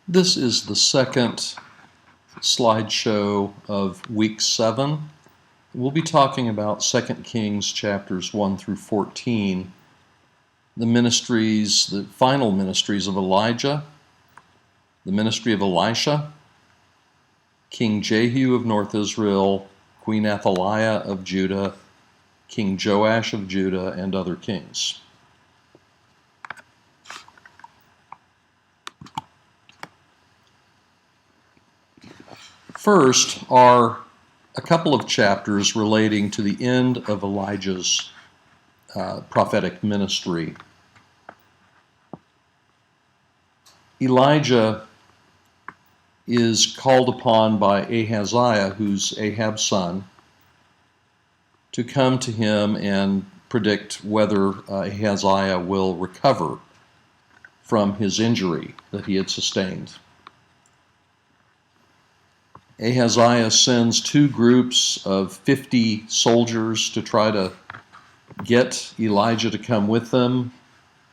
This is the second slideshow of week 7. We'll be talking about 2 Kings chapters 1 through 14, the final ministries of Elijah, the ministry of Elisha, King Jehu of North Israel, Queen Athaliah of Judah, King Joash of Judah, and other kings. First are a couple of chapters relating to the end of Elijah's prophetic ministry. Elijah is called upon by Ahaziah, who's Ahab's son, to come to him and predict whether Ahaziah will recover from his injury that he had sustained. Ahaziah sends 2 groups of 50 soldiers to try to get Elijah to come with them.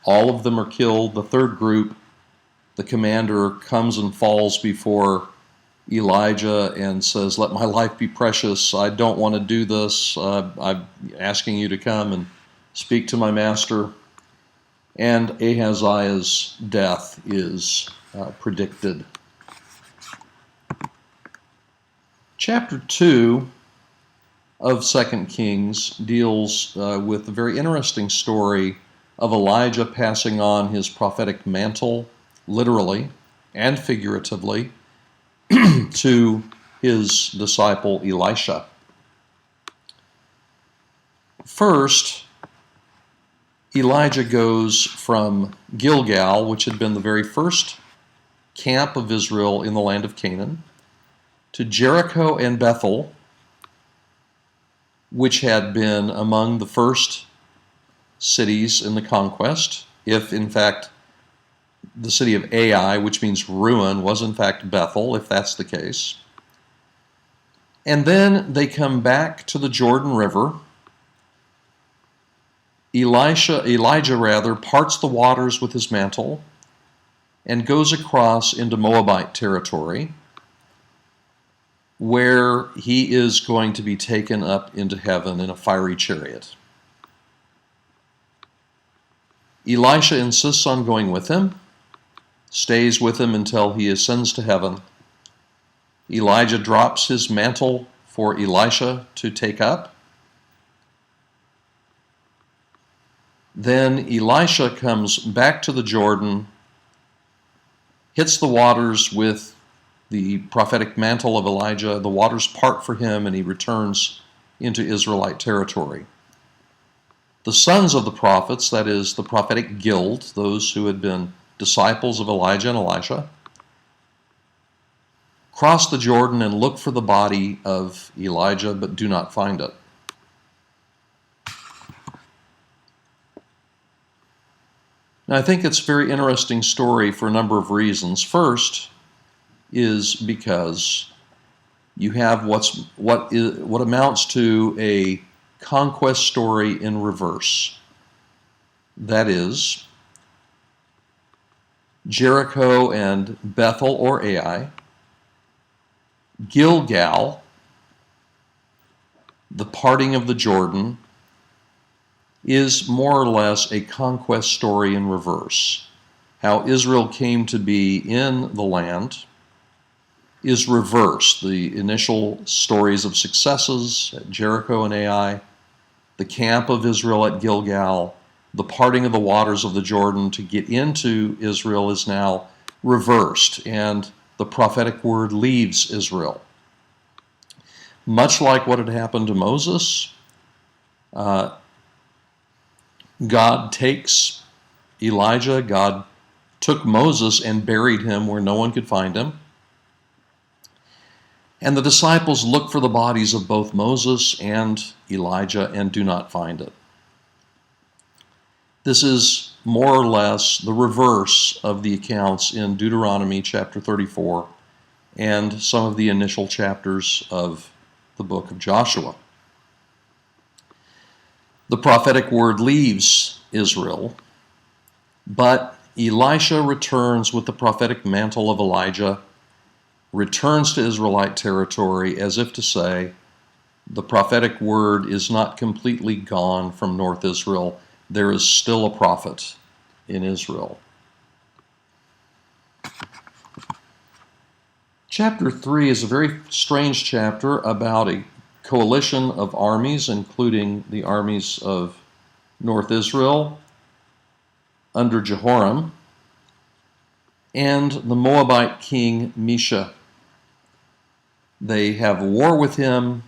All of them are killed. The third group, the commander comes and falls before Elijah and says, "Let my life be precious. I don't want to do this. I'm asking you to come and speak to my master." And Ahaziah's death is predicted. Chapter 2 of 2 Kings deals with a very interesting story of Elijah passing on his prophetic mantle, literally and figuratively, to his disciple Elisha. First, Elijah goes from Gilgal, which had been the very first camp of Israel in the land of Canaan, to Jericho and Bethel, which had been among the first cities in the conquest, if in fact the city of Ai, which means ruin, was in fact Bethel, if that's the case. And then they come back to the Jordan River. Elijah parts the waters with his mantle and goes across into Moabite territory, where he is going to be taken up into heaven in a fiery chariot. Elisha insists on going with him, stays with him until he ascends to heaven. Elijah drops his mantle for Elisha to take up. Then Elisha comes back to the Jordan, hits the waters with the prophetic mantle of Elijah. The waters part for him, and he returns into Israelite territory. The sons of the prophets, that is, the prophetic guild, those who had been disciples of Elijah and Elisha, cross the Jordan and look for the body of Elijah, but do not find it. Now, I think it's a very interesting story for a number of reasons. First is because you have what amounts to a conquest story in reverse. That is, Jericho and Bethel or Ai, Gilgal, the parting of the Jordan, is more or less a conquest story in reverse. How Israel came to be in the land is reversed. The initial stories of successes at Jericho and Ai, the camp of Israel at Gilgal, the parting of the waters of the Jordan to get into Israel is now reversed, and the prophetic word leaves Israel. Much like what had happened to Moses, God takes Elijah. God took Moses and buried him where no one could find him. And the disciples look for the bodies of both Moses and Elijah and do not find it. This is more or less the reverse of the accounts in Deuteronomy chapter 34 and some of the initial chapters of the book of Joshua. The prophetic word leaves Israel, but Elisha returns with the prophetic mantle of Elijah, returns to Israelite territory as if to say, the prophetic word is not completely gone from North Israel. There is still a prophet in Israel. Chapter 3 is a very strange chapter about a coalition of armies, including the armies of North Israel under Jehoram, and the Moabite king Elisha. They have war with him.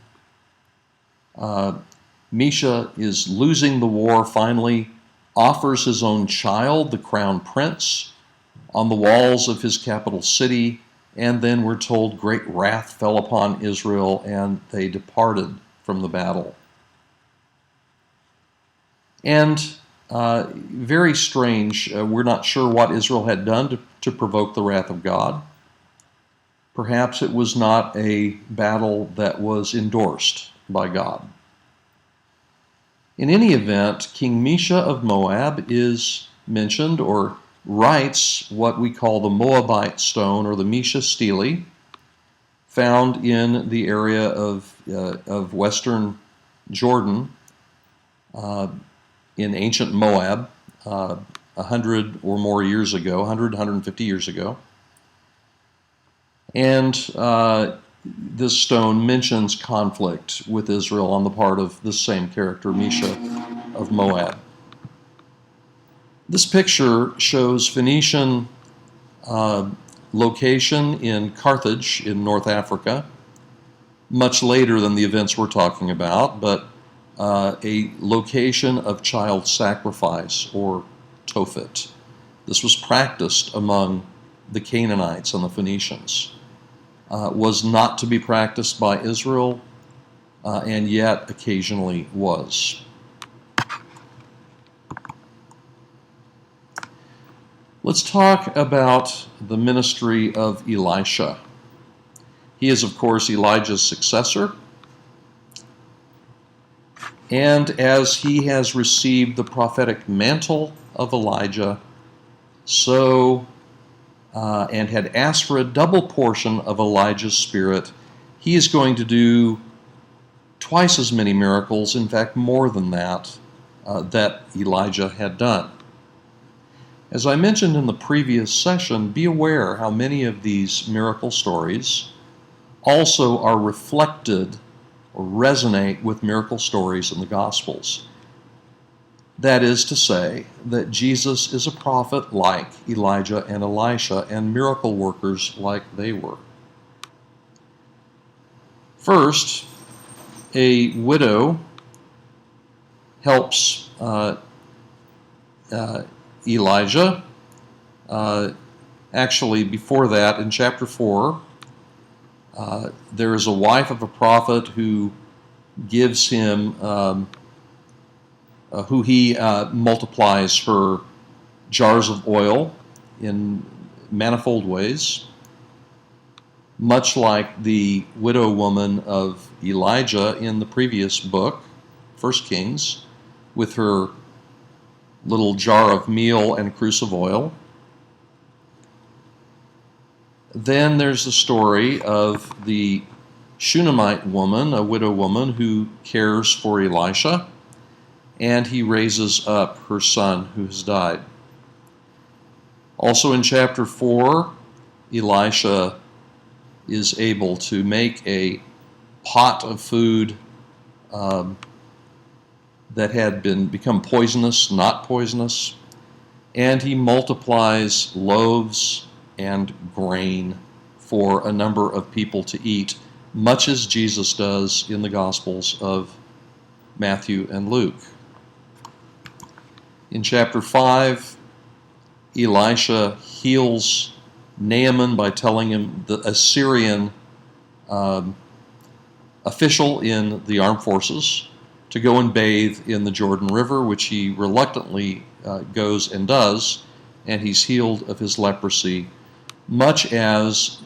Elisha is losing the war, finally offers his own child, the crown prince, on the walls of his capital city, and then we're told great wrath fell upon Israel and they departed from the battle. And very strange, we're not sure what Israel had done to provoke the wrath of God. Perhaps it was not a battle that was endorsed by God. In any event, King Elisha of Moab is mentioned or writes what we call the Moabite stone or the Elisha stele, found in the area of western Jordan in ancient Moab 100 or more years ago, 150 years ago. And this stone mentions conflict with Israel on the part of the same character, Elisha of Moab. This picture shows Phoenician location in Carthage in North Africa, much later than the events we're talking about, but a location of child sacrifice or Tophet. This was practiced among the Canaanites and the Phoenicians. Was not to be practiced by Israel, and yet occasionally was. Let's talk about the ministry of Elisha. He is, of course, Elijah's successor. And as he has received the prophetic mantle of Elijah, so and had asked for a double portion of Elijah's spirit, he is going to do twice as many miracles, in fact more than that, that Elijah had done. As I mentioned in the previous session, be aware how many of these miracle stories also are reflected or resonate with miracle stories in the Gospels. That is to say, that Jesus is a prophet like Elijah and Elisha, and miracle workers like they were. First, a widow helps Elijah. Actually, before that, in chapter 4, there is a wife of a prophet who gives him who he multiplies her jars of oil in manifold ways, much like the widow woman of Elijah in the previous book, 1 Kings, with her little jar of meal and cruse of oil. Then there's the story of the Shunammite woman, a widow woman who cares for Elisha, and he raises up her son who has died. Also in chapter 4, Elisha is able to make a pot of food that had become poisonous, not poisonous, and he multiplies loaves and grain for a number of people to eat, much as Jesus does in the Gospels of Matthew and Luke. In chapter 5, Elisha heals Naaman by telling him the Assyrian official in the armed forces to go and bathe in the Jordan River, which he reluctantly goes and does, and he's healed of his leprosy, much as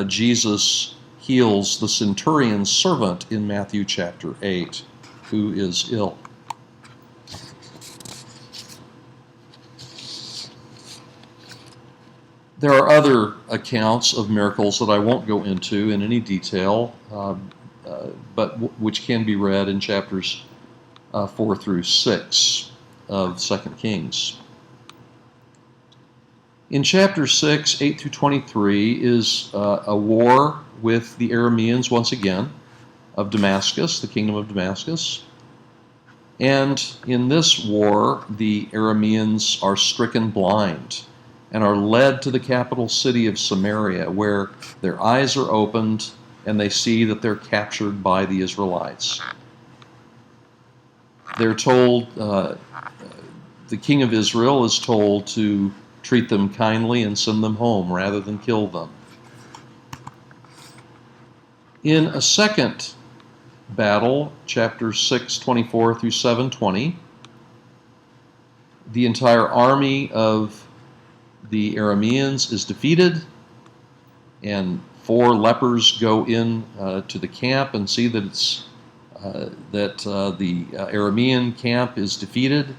Jesus heals the centurion's servant in Matthew chapter 8, who is ill. There are other accounts of miracles that I won't go into in any detail, but which can be read in chapters 4 through 6 of 2 Kings. In chapter 6, 8 through 23, is a war with the Arameans once again of Damascus, the kingdom of Damascus. And in this war, the Arameans are stricken blind and are led to the capital city of Samaria, where their eyes are opened and they see that they're captured by the Israelites. They're told, the king of Israel is told to treat them kindly and send them home rather than kill them. In a second battle, chapter 6:24 through 7:20, the entire army of the Arameans is defeated, and 4 lepers go in to the camp and see that the Aramean camp is defeated,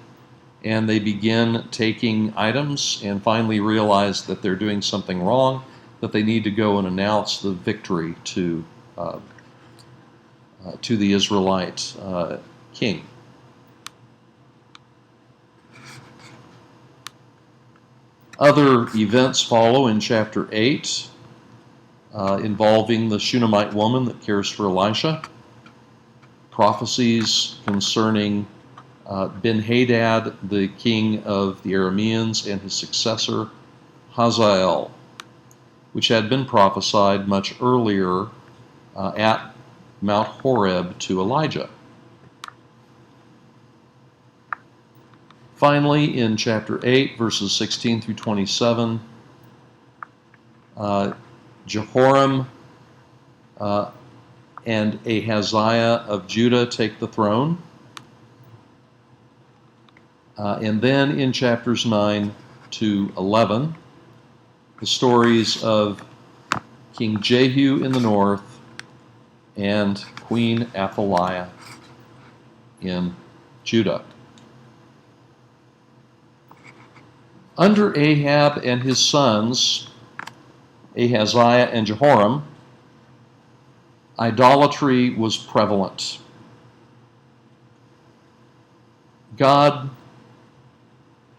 and they begin taking items and finally realize that they're doing something wrong, that they need to go and announce the victory to the Israelite king. Other events follow in chapter 8 involving the Shunammite woman that cares for Elisha, prophecies concerning Ben-Hadad, the king of the Arameans, and his successor, Hazael, which had been prophesied much earlier at Mount Horeb to Elijah. Finally, in chapter 8, verses 16 through 27, Jehoram and Ahaziah of Judah take the throne. And then in chapters 9 to 11, the stories of King Jehu in the north and Queen Athaliah in Judah. Under Ahab and his sons, Ahaziah and Jehoram, idolatry was prevalent. God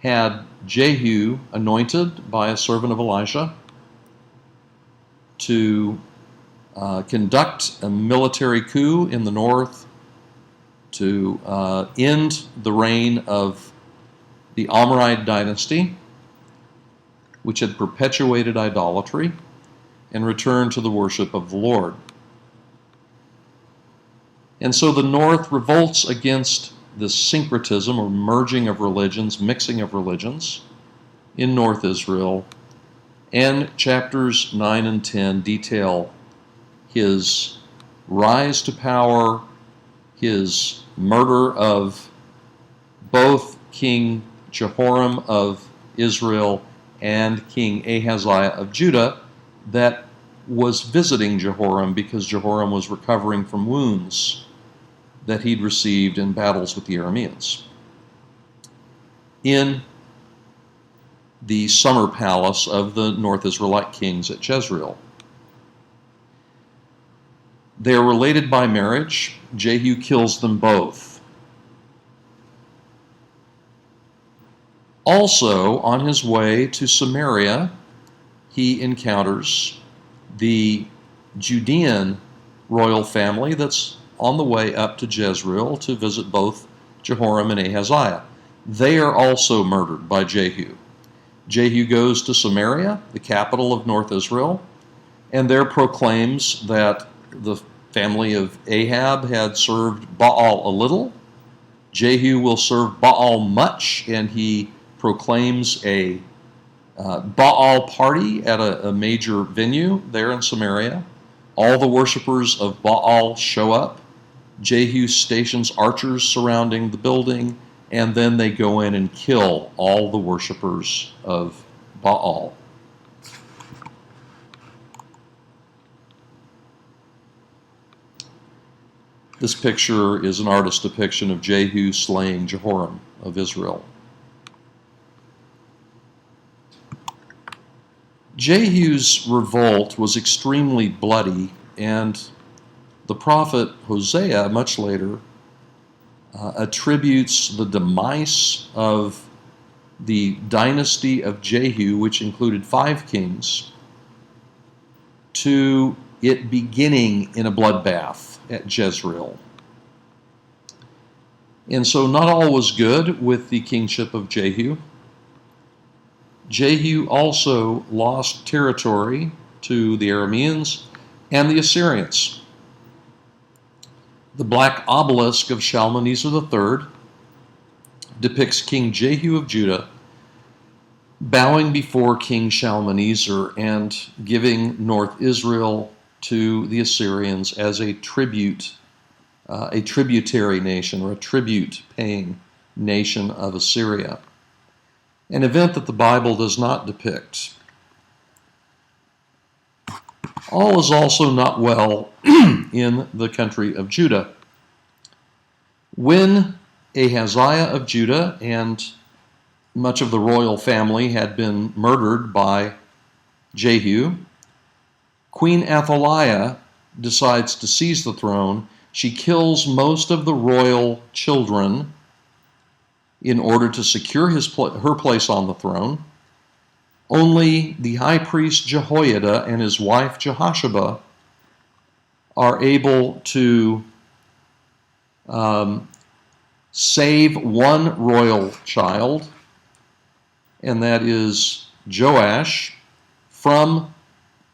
had Jehu anointed by a servant of Elisha to conduct a military coup in the north to end the reign of the Amorite dynasty, which had perpetuated idolatry, and return to the worship of the Lord. And so the north revolts against this syncretism or merging of religions, mixing of religions in North Israel, and chapters 9 and 10 detail his rise to power, his murder of both King Jehoram of Israel and King Ahaziah of Judah, that was visiting Jehoram because Jehoram was recovering from wounds that he'd received in battles with the Arameans. In the summer palace of the North Israelite kings at Jezreel. They are related by marriage. Jehu kills them both. Also, on his way to Samaria, he encounters the Judean royal family that's on the way up to Jezreel to visit both Jehoram and Ahaziah. They are also murdered by Jehu. Jehu goes to Samaria, the capital of North Israel, and there proclaims that the family of Ahab had served Baal a little. Jehu will serve Baal much, and he proclaims a Baal party at a major venue there in Samaria. All the worshipers of Baal show up. Jehu stations archers surrounding the building, and then they go in and kill all the worshipers of Baal. This picture is an artist's depiction of Jehu slaying Jehoram of Israel. Jehu's revolt was extremely bloody, and the prophet Hosea, much later, attributes the demise of the dynasty of Jehu, which included 5 kings, to it beginning in a bloodbath at Jezreel. And so not all was good with the kingship of Jehu. Jehu also lost territory to the Arameans and the Assyrians. The black obelisk of Shalmaneser III depicts King Jehu of Judah bowing before King Shalmaneser and giving North Israel to the Assyrians as a tribute, a tributary nation, or a tribute-paying nation of Assyria. An event that the Bible does not depict. All is also not well in the country of Judah. When Ahaziah of Judah and much of the royal family had been murdered by Jehu, Queen Athaliah decides to seize the throne. She kills most of the royal children in order to secure her place on the throne. Only the high priest Jehoiada and his wife Jehosheba are able to save one royal child, and that is Joash, from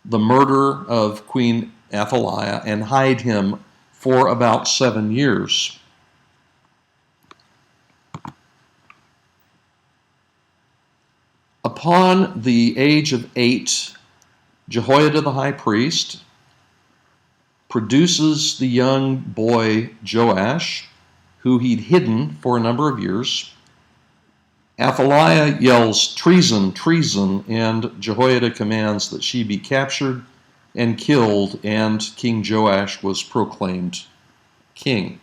the murder of Queen Athaliah, and hide him for about 7 years. Upon the age of 8, Jehoiada the high priest produces the young boy Joash, who he'd hidden for a number of years. Athaliah yells, "Treason, treason," and Jehoiada commands that she be captured and killed, and King Joash was proclaimed king.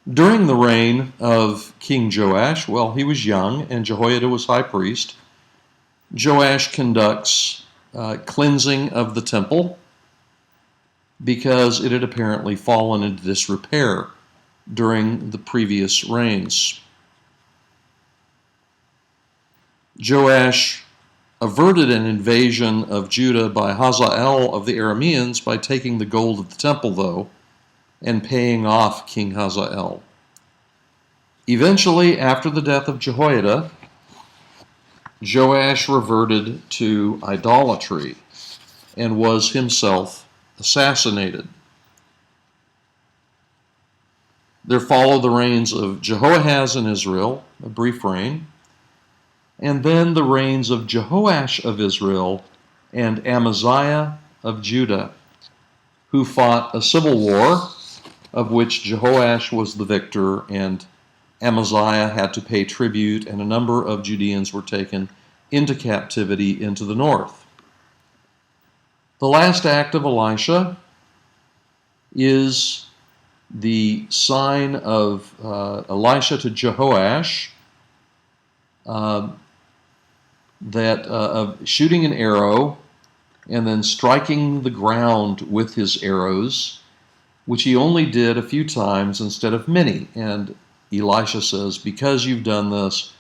During the reign of King Joash, well, he was young and Jehoiada was high priest, Joash conducts cleansing of the temple because it had apparently fallen into disrepair during the previous reigns. Joash averted an invasion of Judah by Hazael of the Arameans by taking the gold of the temple, though, and paying off King Hazael. Eventually, after the death of Jehoiada, Joash reverted to idolatry and was himself assassinated. There followed the reigns of Jehoahaz in Israel, a brief reign, and then the reigns of Jehoash of Israel and Amaziah of Judah, who fought a civil war of which Jehoash was the victor, and Amaziah had to pay tribute, and a number of Judeans were taken into captivity into the north. The last act of Elisha is the sign of Elisha to Jehoash, of shooting an arrow and then striking the ground with his arrows, which he only did a few times instead of many. And Elisha says, because you've done this,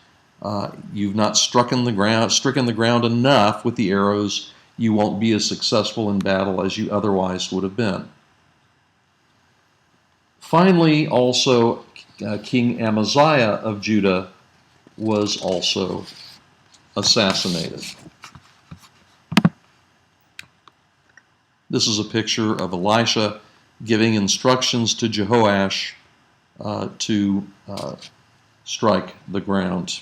you've not stricken the ground enough with the arrows, you won't be as successful in battle as you otherwise would have been. Finally, also, King Amaziah of Judah was also assassinated. This is a picture of Elisha giving instructions to Jehoash to strike the ground.